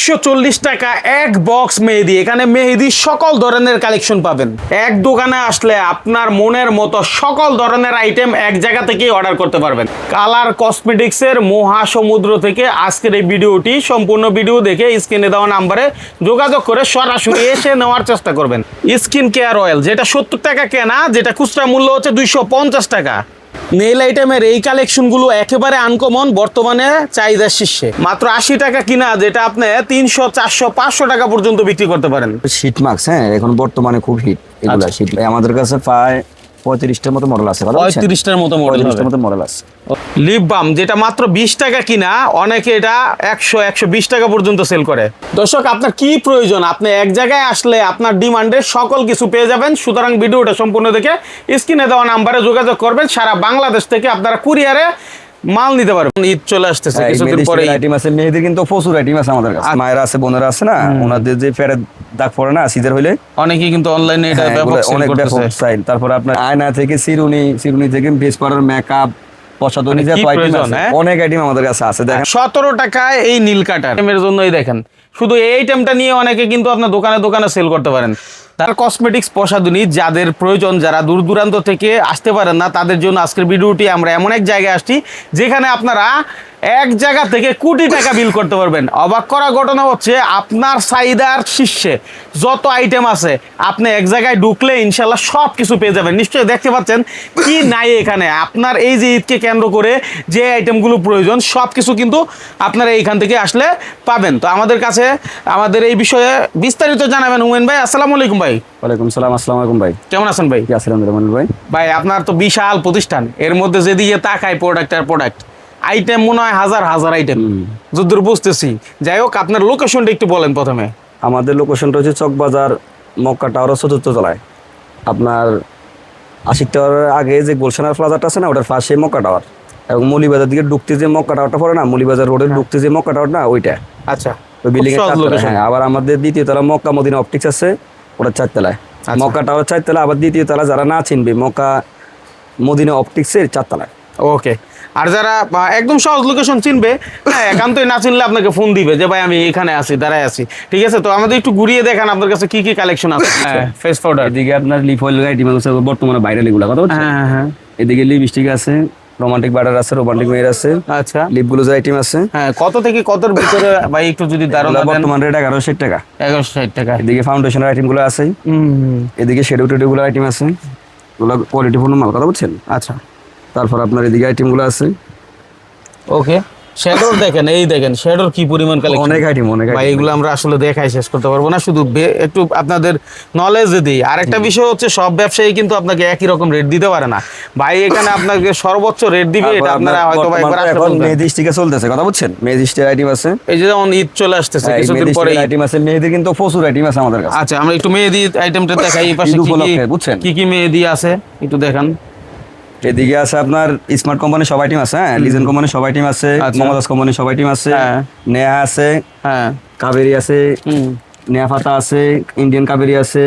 140 টাকা এক বক্স মেহেদি। এখানে মেহেদির সকল ধরনের কালেকশন পাবেন। এক দোকানে আসলে আপনার মনের মতো সকল ধরনের আইটেম এক জায়গা থেকেই অর্ডার করতে পারবেন। কালার কসমেটিক্সের মহাসমুদ্র থেকে আজকের এই ভিডিওটি সম্পূর্ণ ভিডিও দেখে স্ক্রিনে দেওয়া নাম্বারে যোগাযোগ করে সরাসরি এসে নেওয়ার চেষ্টা করবেন। স্কিন কেয়ার অয়েল যেটা 70 টাকা কেনা, যেটা খুচরা মূল্য হচ্ছে 250 টাকা। নেইল আইটেমের এই কালেকশনগুলো একেবারে আনকমন, বর্তমানে চাহিদার শীর্ষে। মাত্র 80 টাকা কিনা, যেটা আপনি 300, 400, 500 টাকা পর্যন্ত বিক্রি করতে পারেন। শীট মাস্ক, হ্যাঁ, এখন বর্তমানে খুব হিট এগুলা শীট। আমাদের কাছে প্রায় 35টার মতো মডেল আছে। 35টার মতো মডেল আছে। লিপ বাম যেটা মাত্র 20 টাকা কিনা, অনেকে এটা 100, 120 টাকা পর্যন্ত সেল করে। দর্শক, আপনার কি প্রয়োজন, আপনি এক জায়গায় আসলে আপনার ডিমান্ডের সকল কিছু পেয়ে যাবেন। সুতরাং ভিডিওটা সম্পূর্ণ দেখে স্ক্রিনে দেওয়া নাম্বারে যোগাযোগ করবেন। সারা বাংলাদেশ থেকে আপনারা কুরিয়ারে মাল নিতে পারবেন। ঈদ চলে আসতেছে কিছুদিন পরে। আইটেম আছে মেহেদির, কিন্তু প্রচুর আইটেম আছে আমাদের কাছে। মায়েরা আছে, বোনেরা আছে না, ওনাদের যে ফেরে দাগ পড়ে না সিজার হইলে, অনেকেই কিন্তু অনলাইনে এটা অনেক ব্যাপক চাই। তারপর আপনার আয়না থেকে চিরুনি থেকে বেস পাউডার, মেকআপ, প্রসাধনী, অনেক আইটেম আমাদের কাছে আছে। দেখেন 17 টাকায় এই নীল কাটার এর জন্যই দেখেন, শুধু এই আইটেমটা নিয়ে অনেকে কিন্তু আপনার দোকানে দোকানে সেল করতে পারেন। তার কসমেটিক্স প্রসাধনী যাদের প্রয়োজন, যারা দূর দূরান্ত থেকে আসতে পারেন না, তাদের জন্য আজকের ভিডিওটি আমরা এমন এক জায়গায় আসছি যেখানে আপনারা এক জায়গা থেকে কোটি টাকা বিল করতে পারবেন। অবাক করা ঘটনা হচ্ছে, আপনার চাহিদার শীর্ষে যত আইটেম আছে আপনি এক জায়গায় ঢুকলে ইনশাল্লাহ সব কিছু পেয়ে যাবেন। নিশ্চয়ই দেখতে পাচ্ছেন কি নাই এখানে। আপনার এই যে ঈদকে কেন্দ্র করে যে আইটেমগুলো প্রয়োজন সব কিছু কিন্তু আপনারা এইখান থেকে আসলে পাবেন। তো আমাদের কাছে আমাদের এই বিষয়ে বিস্তারিত জানাবেন হুমায়ুন ভাই। আসসালামু আলাইকুম ভাই। ওয়ালাইকুম সালাম। আসসালামু আলাইকুম ভাই, কেমন আছেন ভাই? ভাই ভাই আপনার তো বিশাল প্রতিষ্ঠান, এর মধ্যে যেদিকে তাকায় প্রোডাক্ট আর প্রোডাক্ট, আইটেম মনে হয় হাজার হাজার আইটেম যদ্দূর বুঝতেছি। যাই হোক, আপনার লোকেশনটা একটু বলেন প্রথমে। আমাদের লোকেশনটা হচ্ছে চকবাজার মক্কা টাওয়ারের 4র্থ তলায়। আপনার আশিক টাওয়ারের আগে যে গুলশানের প্লাজাটা আছে না, ওটার পাশে মক্কা টাওয়ার। এবং মৌলিবাজার দিকে ঢুকতে যে মক্কা টাওয়ারটা পড়ে না, মৌলিবাজার রোডের ঢুকতে যে মক্কা টাওয়ার না, ওইটা। আচ্ছা, ওই বিল্ডিং এর। হ্যাঁ, আবার আমাদের দ্বিতীয় তলা মক্কা মদিনা অপটিক্স আছে, ওটা 4 তলায়। মক্কা টাওয়ার 4 তলা, আবার দ্বিতীয় তলা যারা না চিনবে, মক্কা মদিনা অপটিক্সের 4 তলায়। ওকে। আর যারা একদম সহজ লোকেশন চিনবে, হ্যাঁ, একান্তই না চিনলে আপনাকে ফোন দিবে যে ভাই আমি এখানে আছি, দাঁড়ায় আছি। ঠিক আছে, তো আমাদের একটু ঘুরিয়ে দেখান আপনার কাছে কি কি কালেকশন আছে। ফেস পাউডার, এদিকে আপনার লিপ অয়েল আইটেম আছে বর্তমানে ভাইরাল এগুলা, কথা বলছেন? হ্যাঁ হ্যাঁ। এদিকে লিপস্টিক আছে, রোমান্টিক বাটার আছে, রোমান্টিক মেয়ের আছে। আচ্ছা, লিপ গ্লোজ আইটেম আছে। হ্যাঁ, কত থেকে কতর ভিতরে ভাই একটু যদি ধারণা দেন? বর্তমান রেট 1160 টাকা। 1160 টাকা। এদিকে ফাউন্ডেশনের আইটেম গুলো আছে। এদিকে শেডো টেডো গুলো আইটেম আছে, ওগুলো কোয়ালিটিফুল মাল, কথা বলছেন? আচ্ছা, তারপর আপনার এদিকে আইটেম গুলো আছে। ওকে। শ্যাডোর দেখেন, এই দেখেন শ্যাডোর কি পরিমাণ কালেকশন, অনেক আইটেম। ভাই এগুলো আমরা আসলে দেখাই শেষ করতে পারবো না, শুধু একটু আপনাদের নলেজ দিই। আরেকটা বিষয় হচ্ছে, সব ব্যবসায়ী কিন্তু আপনাকে একই রকম রেট দিতে পারে না ভাই। এখানে আপনাকে সর্বোচ্চ রেট দিবে, এটা আপনারা হয়তো ভাই এখন মেহেদি স্টিকে চলতেছে, কথা বলছেন? মেহেদি স্টিক আইটেম আছে। এই যে যেমন ঈদ চলে আসতেছে কিছুদিন পরে, আইটেম আছে মেহেদির, কিন্তু প্রচুর আইটেম আছে আমাদের কাছে। আচ্ছা, আমরা একটু মেহেদি আইটেমটা দেখাই। এই পাশে কি কি মেহেদি আছে একটু দেখান। এদিকে আছে আপনার স্মার্ট কোম্পানির সব আইটেম আছে, হ্যাঁ, লিজেন্ড কোম্পানির সব আইটেম আছে, মমতাজ কোম্পানির সব আইটেম আছে, নেহা আছে, হ্যাঁ, কাবেরি আছে, নেহা ফাতা আছে, ইন্ডিয়ান কাবেরি আছে,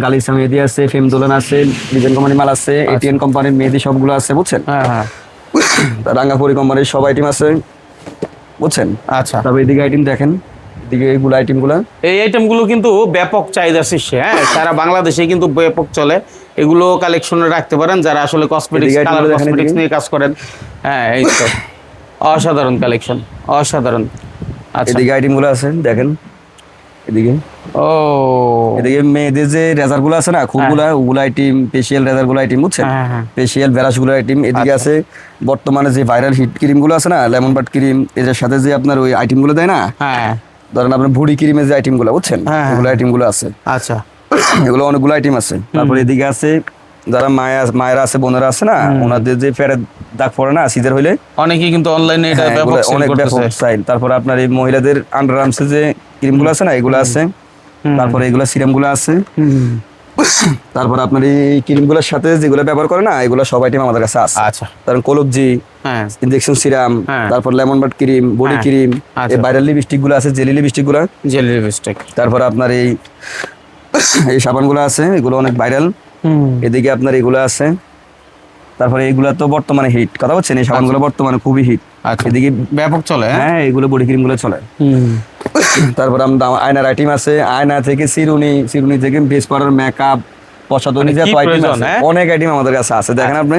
গালিসা মেহেদি আছে, ফেম দোলন আছে, লিজেন্ড কোম্পানির মাল আছে, এটিএন কোম্পানির মেহেদি সবগুলো আছে, বুঝছেন? হ্যাঁ হ্যাঁ। রাঙ্গাপুরি কোম্পানির সব আইটেম আছে, বুঝছেন? আচ্ছা, তবে এদিকে আইটেম দেখেন, এদিকে এইগুলো আইটেমগুলো, এই আইটেমগুলো কিন্তু ব্যাপক চাহিদা শীর্ষে, হ্যাঁ, সারা বাংলাদেশে কিন্তু ব্যাপক চলে। এগুলো কালেকশনে রাখতে পারেন যারা আসলে কসমেটিক্স, কালার কসমেটিক্স নিয়ে কাজ করেন। হ্যাঁ, এই তো অসাধারণ কালেকশন, অসাধারণ। আচ্ছা, এদিকে আইটেমগুলো আছে দেখেন, এদিকে এদিকে মেয়েদের যে রেজার গুলো আছে না, খুবগুলা, ওগুলো আইটেম, ফেসিয়াল রেজার গুলো আইটেম, বুঝছেন? ফেসিয়াল ব্রাশ গুলো আইটেম। এদিকে আছে বর্তমানে যে ভাইরাল হিট ক্রিম গুলো আছে না, লেমন বাট ক্রিম, এর সাথে যে আপনার ওই আইটেম গুলো দেয় না, ধরেন আপনার ভুড়ি ক্রিমের যে আইটেম গুলো, বুঝছেন? ওগুলো আইটেম গুলো আছে। আচ্ছা, এগুলো অনেকগুলো আইটেম আছে। তারপর এদিকে আছে যারা মায়েরা আছে, বোনেরা আছে না, ওনাদের যে ফেরে দাগ পড়ে না সিজার হইলে, অনেকেই কিন্তু অনলাইনে এটা অনেক ব্যাপক চাই। তারপর আপনার এই মহিলাদের আন্ডার আর্মসের যে ক্রিম গুলো আছে না, এগুলো আছে। তারপরে এগুলো সিরাম গুলো আছে। তারপর আপনার এই ক্রিম গুলোর সাথে যেগুলো ব্যবহার করে না, এগুলো সব আইটেম আমাদের কাছে আছে। আচ্ছা, কারণ কলবজি, ইনজেকশন সিরাম, তারপর lemon but cream, body cream, এই ভাইরাল লিপস্টিক গুলো আছে, জেলি লিপস্টিক গুলো, জেলি লিপস্টিক। তারপর আপনার এই সাবান গুলো আছে, এগুলো অনেক ভাইরাল। এদিকে আপনার এগুলো আছে। তারপরে এগুলা তো বর্তমানে হিট, কথা বলছেন? এই সাবানগুলো বর্তমানে খুবই হিট। এদিকে ব্যাপক চলে, হ্যাঁ, এগুলো বডি ক্রিম গুলো চলে। তারপর আমরা আয়নার আইটেম আছে, আয়না থেকে চিরুনি থেকে বেস পাউডার, মেকআপ, প্রসাধনী, মানে যত কি আইটেম প্রয়োজন, আছে হ্যাঁ? অনেক আইটেম আমাদের কাছে আছে, দেখেন আপনি।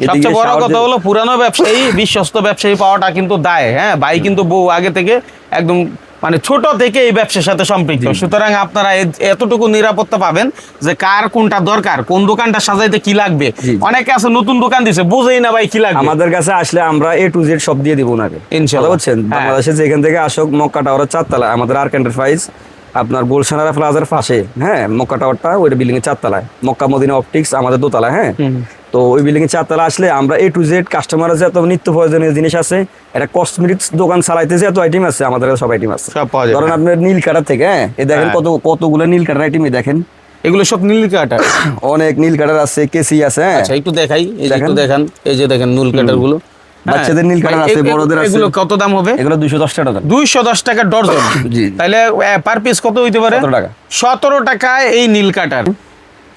সবচেয়ে বড় কথা হলো পুরানো ব্যবসায়ী, বিশ্বস্ত ব্যবসায়ী পাওয়াটা কিন্তু দায়। হ্যাঁ, ভাই কিন্তু বউ আগে থেকে একদম মানে ছোট থেকে এই ব্যবসার সাথে সম্পৃক্ত, সুতরাং আপনারা এতটুকু নিরাপত্তা পাবেন যে কার কোনটা দরকার, কোন দোকানটা সাজাইতে কি লাগবে। অনেকে আছে নতুন দোকান দিছে, বুঝেই না ভাই কি লাগবে। আমাদের কাছে আসলে আমরা A to Z সব দিয়ে দিব ওনাকে, ইনশাআল্লাহ। বুঝছেন? হ্যাঁ। বাংলাদেশে যেখান থেকে আসুক, মক্কা টাওয়ারের 4 তলায় আমাদের আর্ক এন্টারপ্রাইজ, আপনার গুলশানারা প্লাজার পাশে, হ্যাঁ, মক্কা টাওয়ারটা ওই বিল্ডিং এর 4 তলায়, মক্কা মদিনা অপটিক্স আমাদের 2 তলায়, হ্যাঁ। তো ওই বিল্ডিং এর 4 তলা আসলে আমরা A to Z কাস্টমারের যে এত নিত্য প্রয়োজনীয় জিনিস আছে, এটা কসমেটিক্স দোকান চালাইতেছে, এত আইটেম আছে আমাদের কাছে, সব আইটেম আছে। সব পাওয়া যাবে। ধরেন আপনার নীল কাটার থেকে, হ্যাঁ, এই দেখেন হ্যাঁ। কতগুলো নীল কাটার আইটেম, দেখেন এগুলো সব নীল কাটার। অনেক নীল কাটার আছে, কেসি আছে, হ্যাঁ। আচ্ছা, একটু দেখাই, এই যে একটু দেখেন। দেখান, এই যে দেখেন নীল কাটার গুলো। বাচ্চাদের নীল কাটার আছে, বড়দের আছে। এগুলো কত দাম হবে? এগুলো 210 টাকা ডজন। 210 টাকা ডজন। জি। তাহলে পার পিস কত হইতে পারে? 17 টাকা। 17 টাকায় এই নীল কাটার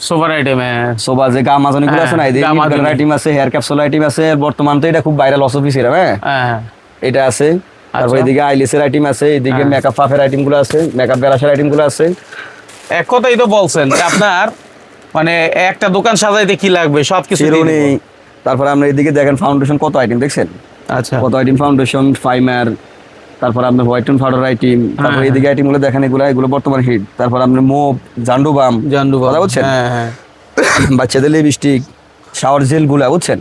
সোফার আইটেম। সোবা যে গামাজনি গুলো আছে না, এই হ্যাঁ, নীল গামাজনি। কাটার আইটেম আছে, হেয়ার ক্যাপসুল আইটেম আছে, বর্তমান তো এটা খুব ভাইরাল অসফিস এর, হ্যাঁ, হ্যাঁ, এটা আছে। তারপর আচ্ছা। এদিকে আইলেসের আইটেম আছে, এদিকে মেকআপ পাফের আইটেম গুলো আছে, মেকআপ ব্রাশের আইটেম গুলো আছে। এক কথাই তো বলছেন যে আপনার মানে একটা দোকান সাজাইতে কি লাগবে সবকিছু দিয়ে চিরুনি, দিবো। তারপর আমরা এদিকে দেখেন ফাউন্ডেশন কত আইটেম দেখছেন, আচ্ছা, কত আইটেম, ফাউন্ডেশন, ফাইমার, তারপর আপনার হোয়াইট টোন পাউডার আইটেম, তারপর এদিকে আইটেম গুলো দেখেন, এগুলো বর্তমান হিট। তারপর আপনার মোপ, জান্ডু বাম, জান্ডু কথা বলছেন, হ্যাঁ, হ্যাঁ। বাচ্চাদের লিপস্টিক, শাওয়ার জেল গুলা, বুঝছেন,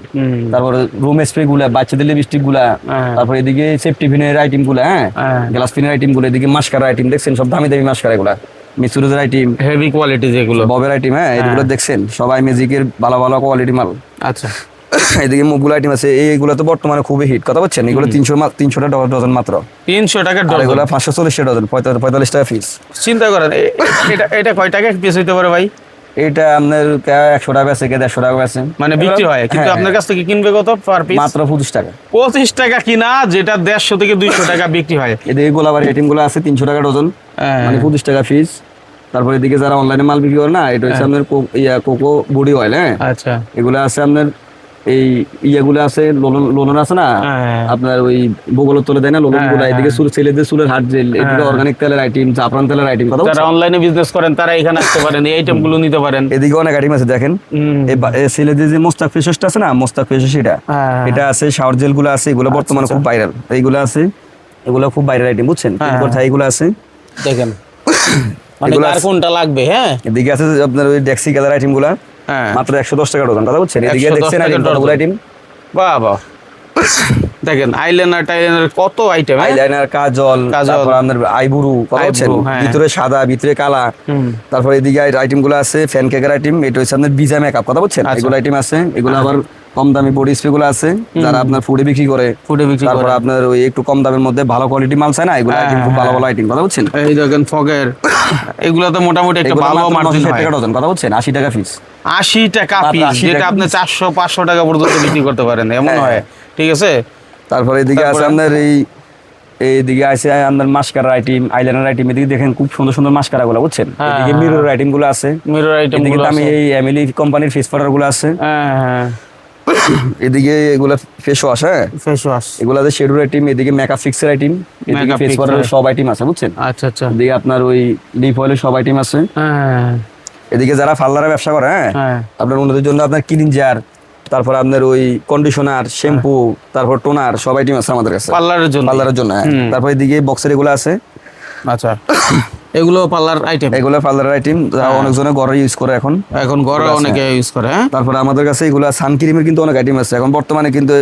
তারপর রুম স্প্রে গুলা, বাচ্চাদের লিপস্টিক গুলা, হ্যাঁ। তারপর এদিকে সেফটি পিনের আইটেম গুলা, হ্যাঁ, হ্যাঁ। গ্লাস পিনের আইটেম গুলো, এদিকে মাস্কারা আইটেম দেখছেন, সব দামি দামি মাস্কারা গুলা, মিসুরুজের আইটেম, হেভি কোয়ালিটি যেগুলো। ববের আইটেম, হ্যাঁ, এগুলো দেখছেন সবাই ম্যাজিকের ভালো ভালো কোয়ালিটি মাল। আচ্ছা, এদিকে মুখগুলো আইটেম আছে, এইগুলো তো বর্তমানে খুবই হিট, কথা বলছেন, এগুলো 300 টাকা ডজন মাত্র, 300 টাকা আর ডজন। এগুলো 540 ডজন, 45 টাকা পিস। চিন্তা করেন এটা এটা কয় টাকা পিস হইতে পারে ভাই? এটা আপনার 100 টাকা আছে, 150 টাকা আছে, মানে বিক্রি হয়, কিন্তু হ্যাঁ, আপনার কাছ থেকে কিনবে কত পার পিস? মাত্র 25 টাকা। 25 টাকা কিনা, যেটা 150 থেকে 200 টাকা বিক্রি হয়। এদিকে গোলাবাড়ি আইটেম গুলো আছে 300 টাকা ডজন, হ্যাঁ। মানে 25 টাকা পিস। তারপর এদিকে যারা অনলাইনে মাল বিক্রি করে না, এটা হচ্ছে আপনার কোকো বডি অয়েল, হ্যাঁ, আচ্ছা, এগুলো আছে আপনার, এই ইয়েগুলো আছে, লোলন আছে না, হ্যাঁ। আপনার ওই বগলের তলে দেয় না লোলন গুলো, হ্যাঁ, এদিকে ছেলেদের চুলের হাট জেল, এদিকে অর্গানিক তেলের আইটেম, জাফরান তেলের আইটেম, কথা যারা বলছেন? অনলাইনে বিজনেস করেন তারা এখানে আসতে পারেন, এই আইটেম গুলো নিতে পারেন। এদিকে অনেক আইটেম আছে, দেখেন এই ছেলেদের যে মোস্তাক ফেস ওয়াশটা আছে না, মোস্তাক ফেস ওয়াশ, হ্যাঁ। এটা আছে, শাওয়ার জেল গুলো আছে, এগুলো বর্তমানে খুব ভাইরাল, এইগুলো আছে, এগুলো খুব ভাইরাল আইটেম, বুঝছেন, এইগুলো আছে, দেখেন মানে এগুলো কার আছে। কোনটা লাগবে, হ্যাঁ। এদিকে আছে আপনার ওই ডেক্সি গ্যালার আইটেম গুলা, হ্যাঁ, মাত্র 110 টাকা ডজন, কথা বলছেন? এদিকে 110 দেখছেন টাকা ডজন। আইটেম, বাহ বাহ, দেখেন আইলাইনার টাইলাইনার কত আইটেম, আইলাইনার, কাজল, তারপর আপনার আইব্রু, কথা বলছেন, আইব্রু, হ্যাঁ। ভিতরে সাদা ভিতরে কালা, তারপর এদিকে আইটেম গুলো আছে, ফ্যান কেকের আইটেম, এটা হচ্ছে আপনার বিজা মেকআপ, কথা বলছেন, আচ্ছা। এগুলো আইটেম আছে, এগুলো আবার কম দামি বডি স্প্রে গুলো আছে, যারা আপনার ফুডে বিক্রি করে, ফুডে বিক্রি তারপর করে। আপনার ওই একটু কম দামের মধ্যে ভালো কোয়ালিটি মাল চায় না, এগুলো হ্যাঁ, আইটেম খুব ভালো হ্যাঁ। ভালো আইটেম, কথা বলছেন, এই দেখেন ফগের, এগুলো তো মোটামুটি একটা এগুলো ভালো মাত্র মার্জিন 960 হয়। টাকা ডজন, কথা বলছেন, 80 টাকা পিস, 80 টাকা মাত্র পিস, 80 যেটা টাকা আপনি piece। 400-500 টাকা পর্যন্ত বিক্রি করতে পারেন, এমন হ্যাঁ। হয়, ঠিক আছে। তারপরে এদিকে আছে তারপরে? আপনার এইদিকে আছে আপনার মাস্কারা আইটেম, আইলাইনার আইটেম, এদিকে দেখেন খুব সুন্দর সুন্দর মাস্কারা গুলো, বুঝছেন, হ্যাঁ, এদিকে মিরর আইটেম গুলো আছে, মিরর আইটেম এদিকে গুলো আমি আছে। এই এমিলি কোম্পানির ফেস পাউডার গুলো আছে, হ্যাঁ, হ্যাঁ, এদিকে এগুলা ফেস ওয়াশ, হ্যাঁ, ফেস ওয়াশ। এগুলা শেডুর আইটেম, এদিকে মেকআপ ফিক্সের আইটেম, এদিকে Makeup ফেস fixer। পাউডারের সব আইটেম আছে, বুঝছেন, আচ্ছা, আচ্ছা, এদিকে আপনার ওই লিপ অয়েলের সব আইটেম আছে, হ্যাঁ, এদিকে যারা পার্লারে ব্যবসা করে, হ্যাঁ, হ্যাঁ। আপনার ওনাদের জন্য আপনার ক্লিনজার, তারপর আপনার ওই কন্ডিশনার, শ্যাম্পু, তারপর টোনার, সব আইটেম আছে আমাদের কাছে পার্লারের জন্য। পার্লারের জন্য, হ্যাঁ। তারপর এদিকে বক্সের এগুলো আছে, আচ্ছা, এগুলো পার্লার আইটেম, এগুলো পার্লারের আইটেম, যা অনেকজনে ঘরে ইউজ করে এখন। এখন ঘরে অনেকে ইউজ করে, হ্যাঁ। তারপরে আমাদের কাছে এগুলো সানক্রিমের কিন্তু অনেক আইটেম আছে এখন বর্তমানে, কিন্তু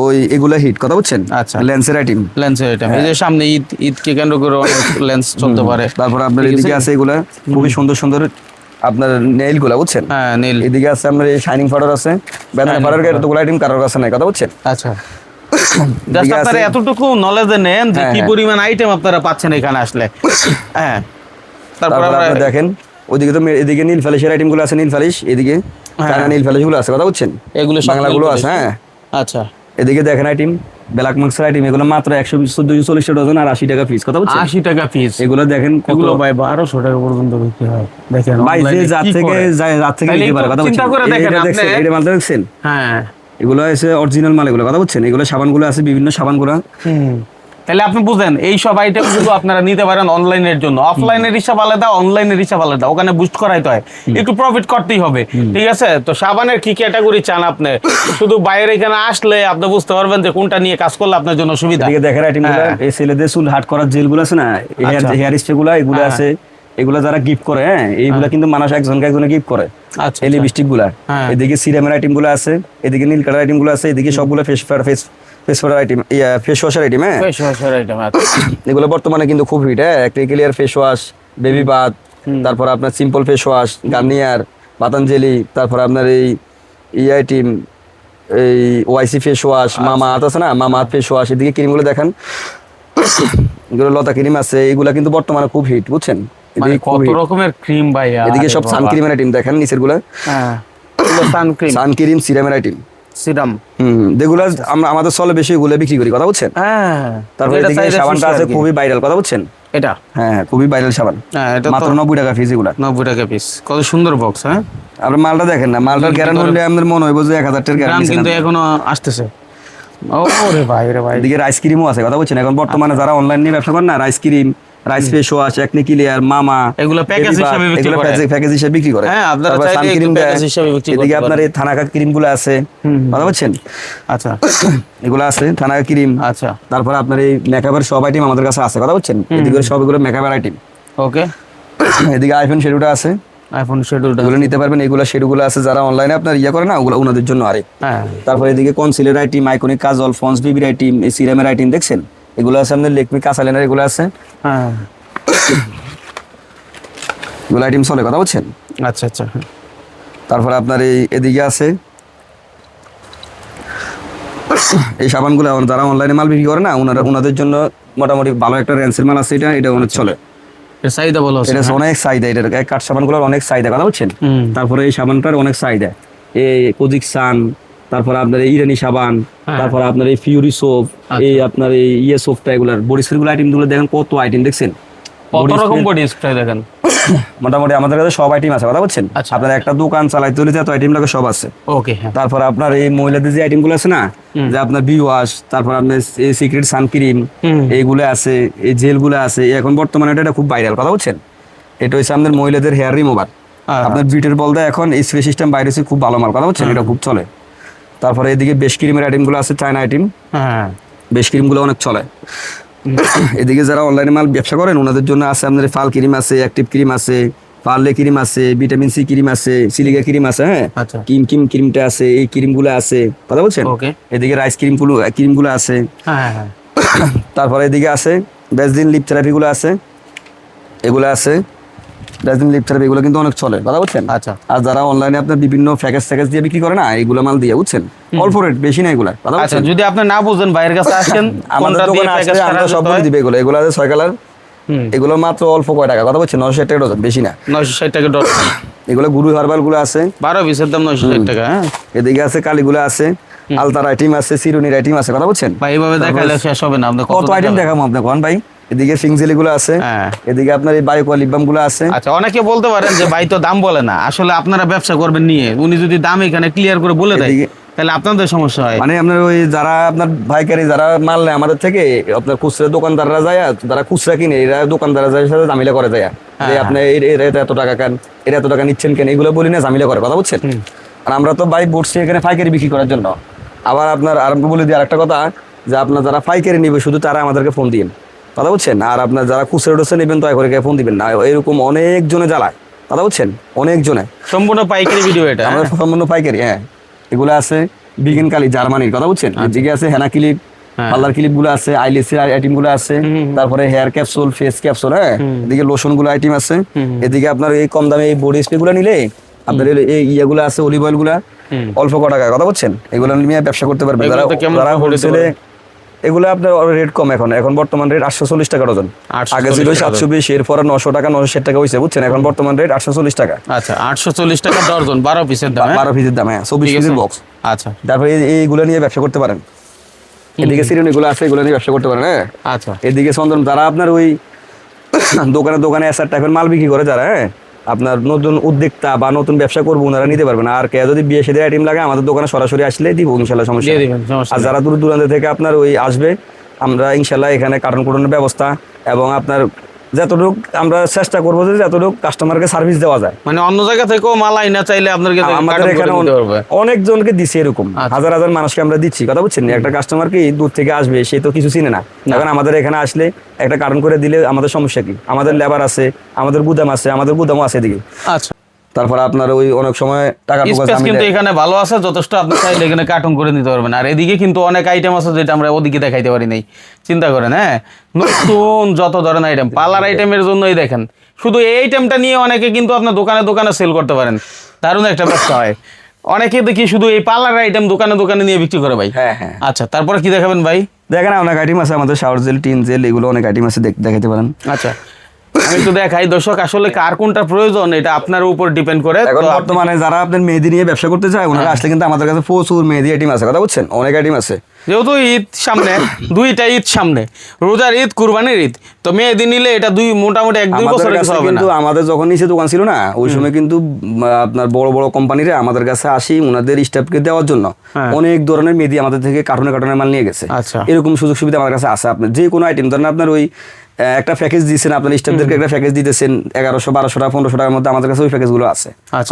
ওই এগুলা হিট, কথা বুঝছেন, আচ্ছা। লেন্সের আইটেম, লেন্সের আইটেম, এই যে সামনে ঈদকে কেন্দ্র করে অনেক লেন্স চলতে পারে। তারপর আপনার ঠিক এদিকে আছে এগুলা খুবই সুন্দর সুন্দর আপনার নেইল গুলা, বুঝছেন, হ্যাঁ, নীল। এদিকে আছে আপনার এই শাইনিং পাউডার আছে, ব্যান্ডার পাউডার, এতগুলো আইটেম কারোর কাছে নাই, কথা বুঝছেন। আচ্ছা, জাস্ট এদিকে আপনারা আছে- এতটুকু নলেজে নেন যে হ্যাঁ, কি হ্যাঁ। পরিমাণ আইটেম আপনারা পাচ্ছেন এখানে আসলে, হ্যাঁ। তারপর তারপর আমরা আপনি দেখেন ওইদিকে তো এদিকে নীল ফালিশের আইটেম গুলো আছে, নীল ফালিশ, এদিকে হ্যাঁ। চায়না নীল ফালিশ গুলো আছে, কথা বুঝছেন, এগুলো সব বাংলাগুলো নীল আছে, ফালিশ। হ্যাঁ। আচ্ছা, এদিকে দেখেন আইটেম ব্ল্যাক মার্কসের আইটেম, এগুলো মাত্র 140 ডজন আর 80 টাকা পিস, কথা বুঝছেন। 80 টাকা পিস, এগুলো দেখেন কত, এগুলো ভাই 1200 টাকা পর্যন্ত বিক্রি হয়, দেখেন ভাই যে online এ জাত কি থেকে করে। জাত থেকে তাহলে নিতে পারে, একটু কথা চিন্তা বুঝছেন, করে দেখেন এটা আপনি। দেখছেন, এটা মালটা দেখছেন, হ্যাঁ, এগুলো হচ্ছে অরিজিনাল মাল, এগুলো কথা বুঝছেন, এগুলো সাবানগুলো আছে, বিভিন্ন সাবানগুলো, তাহলে আপনি বুঝেন এই সব আইটেম গুলো আপনারা নিতে পারেন অনলাইনের জন্য। অফলাইনের হিসাব আলাদা, অনলাইনের হিসাব আলাদা, ওখানে বুস্ট করাইতে হয়, একটু প্রফিট করতেই হবে। ঠিক আছে, তো সাবানের কি ক্যাটাগরি চান আপনি? শুধু বাইরে এখানে আসলে আপনি বুঝতে পারবেন যে কোনটা নিয়ে কাজ করলে আপনার জন্য সুবিধা। এদিকে দেখেন আইটেমগুলো, হ্যাঁ। এই ছেলেদের চুল হাট করার জেলগুলো আছে না, আচ্ছা। হেয়ার স্প্রে গুলা, এগুলো হ্যাঁ। আছে, এগুলা যারা গিফট করে, হ্যাঁ এইগুলা কিন্তু মানুষ একজনকে একজনে গিফট করে। আচ্ছা, এই লিপস্টিক গুলা, হ্যাঁ। এদিকে সিরামের আইটেম গুলো আছে, এদিকে নীল কালার আইটেম গুলো আছে, এদিকে সবগুলো ফেস পাউডার আইটেম, ফেস ওয়াশের আইটেম। হ্যাঁ, ফেস ওয়াশের আইটেম আছে। এগুলো বর্তমানে কিন্তু খুব হিট। হ্যাঁ, clear face wash, baby bath, তারপর আপনার simple face wash, Garnier, Patanjali, তারপর আপনার এই আইটেম, এই ওয়াইসি ফেস ওয়াশ, মামা আর্থ আছে না, মামা আর্থ ফেস ওয়াশ। এদিকে ক্রিমগুলো দেখেন, এগুলো লতা ক্রিম আছে, এগুলা কিন্তু বর্তমানে খুব হিট, বুঝছেন? মানে এদিকে খুব কত hit। রকমের ক্রিম ভাই। এদিকে সব সানক্রিমের আইটেম দেখেন, নিচের গুলা হ্যাঁ, এগুলো সানক্রিম, সানক্রিম, সিরামের আইটেম। সিরাম। যেগুলো আমরা আমাদের চলে বেশি এগুলো বিক্রি করি, কথা বুঝছেন? হ্যাঁ, তারপরে এটা এদিকে চাইলে সাবানটা সুস্বাদু আছে আর কি। খুবই ভাইরাল, কথা বুঝছেন? এটা হ্যাঁ, খুবই ভাইরাল সাবান, হ্যাঁ, এটা মাত্র তো 90 টাকা পিস এগুলা। 90 টাকা পিস। কত সুন্দর বক্স। হ্যাঁ, আপনার মালটা দেখেন না, মালটার গ্যারান্টি হলে আমাদের মনে হইব যে 1000 টাকার দাম গ্যারান্টি। কিন্তু এখনো আসতেছে। ওরে ভাই রে ভাই। এদিকে রাইস ক্রিমও আছে, কথা বুঝছেন? এখন বর্তমানে যারা অনলাইন নিয়ে ব্যবসা করেন না, rice cream, rice face wash, acne clear, মামা, এগুলো প্যাকেজ হিসেবে বিক্রি করে। প্যাকেজ হিসেবে বিক্রি করে। হ্যাঁ, আপনারা তারপর চাইলে সানক্রিম একটু দেয়। প্যাকেজ হিসেবে বিক্রি করতে এদিকে আপনার পারেন। এই থানাকা ক্রিম গুলো আছে, কথা বুঝছেন? আচ্ছা এগুলো আছে থানাকা ক্রিম। আচ্ছা, তারপর আপনার এই মেকআপের সব আইটেম আমাদের কাছে আছে, কথা বুঝছেন? এদিকে সব এগুলো মেকআপের আইটেম। ওকে। এদিকে আইফোন শেডুটা আছে, আইফোন শিডিউলটা। এগুলো নিতে পারবেন। এগুলো শেডুগুলো আছে যারা অনলাইনে আপনার ইয়ে করে না, ওগুলো ওনাদের জন্য আরে। হ্যাঁ, তারপর এদিকে কনসিলার আইটেম, আইকনিক কাজল, ফন্স বিবির আইটেম, এই সিরামের আইটেম দেখছেন, এগুলো আছে আপনার লেকমি কাঁচালেনার, এগুলো আছে, হ্যাঁ। এগুলো আইটেম চলে, কথা বুঝছেন? আচ্ছা আচ্ছা, হ্যাঁ। তারপর আপনার এদিকে আছে এই সাবানগুলো যারা অনলাইনে মাল বিক্রি করে না, ওনাদের জন্য মোটামুটি ভালো একটা রেঞ্জের মাল আছে, এটা অনেক চলে। এর চাহিদা বলো আছে। এটা অনেক চাহিদা, এটার কাঠ সাবানগুলোর অনেক চাহিদা, কথা বুঝছেন? হুম। তারপরে এই সাবানটার অনেক চাহিদা, এই কোজিক সান, তারপর আপনার এই ইরানি সাবান, হ্যাঁ। তারপর আপনার এই ফিউরি সোপ, এই আপনার এই ইয়ে সোপটা, এগুলার বডি স্প্রে আইটেম গুলো দেখেন, কত আইটেম দেখছেন, কত body রকম spray। বডি স্প্রে দেখেন। মোটামুটি আমাদের কাছে সব আইটেম আছে, কথা বুঝছেন? আচ্ছা। আপনার একটা দোকান চালাইতে হলে এত আইটেম লাগে, সব আছে। ওকে, হ্যাঁ। তারপর আপনার এই মহিলাদের যে আইটেম গুলো আছে না, যে আপনার বি ওয়াশ, তারপর আপনার এই সিক্রেট সানক্রিম, এইগুলো আছে, এই জেল গুলো আছে, এখন বর্তমানে এটা খুব ভাইরাল, কথা বুঝছেন? এটা হচ্ছে আমাদের মহিলাদের হেয়ার রিমুভার। আপনার বিউটির বলতে এখন স্প্রে সিস্টেম বাইরে হচ্ছে খুব ভালো মাল, কথা বুঝছেন? এটা খুব চলে। তারপরে এদিকে বেশ ক্রিমের আইটেম গুলো আছে, চায়না আইটেম, হ্যাঁ, বেশ ক্রিম গুলো অনেক চলে। এদিকে যারা অনলাইনে মাল ব্যবসা করেন ওনাদের জন্য আছে আপনার ফাল ক্রিম আছে, অ্যাক্টিভ ক্রিম আছে, পার্লে ক্রিম আছে, ভিটামিন সি ক্রিম আছে, সিলিকা ক্রিম আছে, হ্যাঁ, আচ্ছা। ক্রিমটা আছে, এই ক্রিমগুলো আছে, কথা বলছেন? ওকে। এদিকে রাইস ক্রিমগুলো আছে। হ্যাঁ, হ্যাঁ। তারপরে এদিকে আছে বেসদিন লিপ থেরাপিগুলো আছে, এগুলো আছে বেসদিন লিপ থেরাপি, এগুলো কিন্তু অনেক চলে, কথা বুঝছেন? আচ্ছা। আর যারা অনলাইনে আপনার বিভিন্ন প্যাকেজ দিয়ে বিক্রি করে না, এইগুলো মাল দিয়ে, বুঝছেন? অল্প রেট, বেশি না এগুলা, কথা আচ্ছা, বুঝছেন? যদি আপনি না বুঝেন বাইরের কাছে আসেন, আমাদের কোনটা দিয়ে দোকানে প্যাকেজ আসলে করা আমরা সব যেতে বলে হয়? দিবে, এগুলো আছে 6 কালার, হুম। এগুলো মাত্র অল্প কয় টাকা, কথা বলছেন? 960 টাকা ডজন, বেশি না। 960 টাকা ডজন। এগুলো গুরু হার্বাল গুলো আছে, 12 পিসের দাম 960 টাকা। হ্যাঁ এদিকে আছে কালীগুলো আছে, আলতার আইটেম আছে, সিরুনির আইটেম আছে, কথা বলছেন? ভাই, এইভাবে দেখালে শেষ হবে না। আপনি কত আইটেম দেখাবো আপনাকে, কোন ভাই? এদিকে ফিংজেলি গুলো আছে, হ্যাঁ। এদিকে আপনার এই বায়োকোয়া লিপবাম গুলো আছে। আচ্ছা, অনেকে বলতে পারেন যে ভাই তো দাম বলে না, আসলে আপনারা ব্যবসা করবেন নিয়ে, উনি যদি দাম এখানে ক্লিয়ার করে বলে দেয় এদিকে- তাহলে আপনাদের সমস্যা হয়। মানে আপনার ওই যারা আপনার ভাইকারি যারা মাল নেয় আমাদের থেকে, আপনার খুচরা দোকানদাররা যায়, যারা খুচরা কিনে এরা দোকানদাররা যায় সাথে ঝামেলা করে যায়, যে আপনি এর এত টাকা কেন, এর এত টাকা নিচ্ছেন কেন, এগুলো বলি না, ঝামেলা করে, কথা বুঝছেন? আর আমরা তো ভাই বসছি এখানে পাইকারি বিক্রি করার জন্য। আবার আপনার আর বলে দিই আরেকটা কথা, যে আপনার যারা পাইকারি নিবে শুধু তারা আমাদেরকে ফোন দিন, কথা বুঝছেন? আর আপনার যারা খুচরা টুচরা নেবেন দয়া করে ফোন দিবেন না, এরকম অনেক জনে জ্বালায়, কথা বুঝছেন? অনেক জনে। সম্পূর্ণ পাইকারি ভিডিও এটা। আমরা সম্পূর্ণ পাইকারি, হ্যাঁ। এগুলো আছে বিগিন কালি জার্মানির, কথা বুঝছেন? এদিকে আছে হেনা ক্লিপ, পার্লার ক্লিপ গুলো আছে, আইলেসের আইটেম গুলো আছে, তারপরে হেয়ার ক্যাপসুল, ফেস ক্যাপসুল, হ্যাঁ। এদিকে লোশন গুলো আইটেম আছে, এদিকে আপনার এই কম দামে এই বডি স্প্রে গুলো নিলে আপনার এই ইয়েগুলো আছে, অলিভ অয়েল গুলা অল্প ক টাকা, কথা বুঝছেন? এগুলো নিয়ে ব্যবসা করতে পারবেন যারা এগুলো তো কেমন যারা করে হোলসেলে। এগুলো আপনার রেট কম, এখন বর্তমান রেট 840 টাকা ডজন। 840 আগে ছিল 720, এরপরে 900 টাকা 960 টাকা হয়েছে, বুঝছেন? এখন বর্তমান রেট 840 টাকা। আচ্ছা, 840 টাকা ডজন, 12 পিসের দাম। 12 পিসের দাম, হ্যাঁ, 24 পিসের বক্স। আচ্ছা তারপরে এইগুলো নিয়ে ব্যবসা করতে পারেন। এদিকে সিরিয়নিগুলো আছে, এগুলো নিয়ে ব্যবসা করতে পারেন, হ্যাঁ। আচ্ছা। এদিকে চন্দন, যারা আপনার ওই দোকানে এসার টাইপের মাল বিক্রি করে যারা, হ্যাঁ, আপনার নতুন উদ্যোক্তা বা নতুন ব্যবসা করবো ওনারা নিতে পারবেন। আর কে যদি বিয়ে সাথে আইটেম লাগে আমাদের দোকানে সরাসরি আসলে দিব, ইনশাল্লাহ সমস্যা দিয়ে নেই। দিবেন, সমস্যা আর নেই। যারা দূর দূরান্ত থেকে আপনার ওই আসবে, আমরা ইনশাল্লাহ এখানে কার্টন কুটনের ব্যবস্থা এবং আপনার যতটুকু আমরা চেষ্টা করবো যে যতটুকু কাস্টমারকে সার্ভিস দেওয়া যায়। মানে অন্য জায়গা থেকেও মাল আইনা চাইলে আপনার কাছে আমাদের কার্টন করে এখানে দিতে পারবে। অনেকজনকে দিছি এরকম, হাজার হাজার মানুষকে আমরা দিচ্ছি, কথা বুঝছেন? একটা কাস্টমার কি দূর থেকে আসবে, সে তো কিছু চিনে না, এখন আমাদের এখানে আসলে একটা কার্টন করে দিলে আমাদের সমস্যা কি? আমাদের লেবার আছে, আমাদের গুদাম আছে, আমাদের গুদামও আছে এদিকে। আচ্ছা, তারপর আপনার ওই অনেক সময় টাকা পয়সা স্পেস কিন্তু এখানে ভালো আছে যথেষ্ট, আপনি চাইলে এখানে কার্টন করে নিতে পারবেন। আর এদিকে কিন্তু অনেক আইটেম আছে যেটা আমরা ওদিকে দেখাইতে পারি নাই, চিন্তা করেন। হ্যাঁ, নতুন যত ধরনের আইটেম, পার্লার আইটেমের জন্যই দেখেন, শুধু এই আইটেমটা নিয়ে অনেকে কিন্তু আপনার দোকানে দোকানে সেল করতে পারেন, দারুণ একটা ব্যবসা হয়। অনেকে দেখি শুধু এই পার্লার আইটেম দোকানে দোকানে নিয়ে বিক্রি করে ভাই। হ্যাঁ হ্যাঁ, আচ্ছা, তারপরে কি দেখাবেন ভাই? দেখেন অনেক আইটেম আছে আমাদের, শাওয়ার জেল, টিন জেল, এগুলো অনেক আইটেম আছে, দেখাইতে পারেন। আচ্ছা, আমি একটু দেখাই দর্শক, আসলে কার কোনটা প্রয়োজন এটা আপনার উপর ডিপেন্ড করে। এখন বর্তমানে যারা আপনার মেহেদি নিয়ে ব্যবসা করতে চায় ওনারা আসলে কিন্তু আমাদের কাছে প্রচুর মেহেদি আইটেম আছে, কথা বুঝছেন? অনেক আইটেম আছে। যেহেতু ঈদ সামনে, দুইটা ঈদ সামনে, রোজার ঈদ, কুরবানির ঈদ, তো মেহেদি নিলে এটা মোটামুটি 1-2 আমাদের বছরের কিছু কাছে হবে না। কিন্তু আমাদের যখন নিচে দোকান ছিল না, ওই সময় কিন্তু আপনার বড় বড় কোম্পানিরা আমাদের কাছে আসি ওনাদের স্টাফকে দেওয়ার জন্য অনেক ধরনের মেহেদি আমাদের থেকে কার্টুনে কার্টুনে মাল নিয়ে গেছে। আচ্ছা, এরকম সুযোগ সুবিধা আমাদের কাছে আছে। আপনার যে কোনো আইটেম ধরেন আপনার ওই একটা প্যাকেজ দিয়েছেন, আপনার স্টাফদেরকে একটা প্যাকেজ দিতেছেন 1100, 1200 টাকা, 1500 টাকার মধ্যে, আমাদের কাছে ওই প্যাকেজগুলো আছে। আচ্ছা।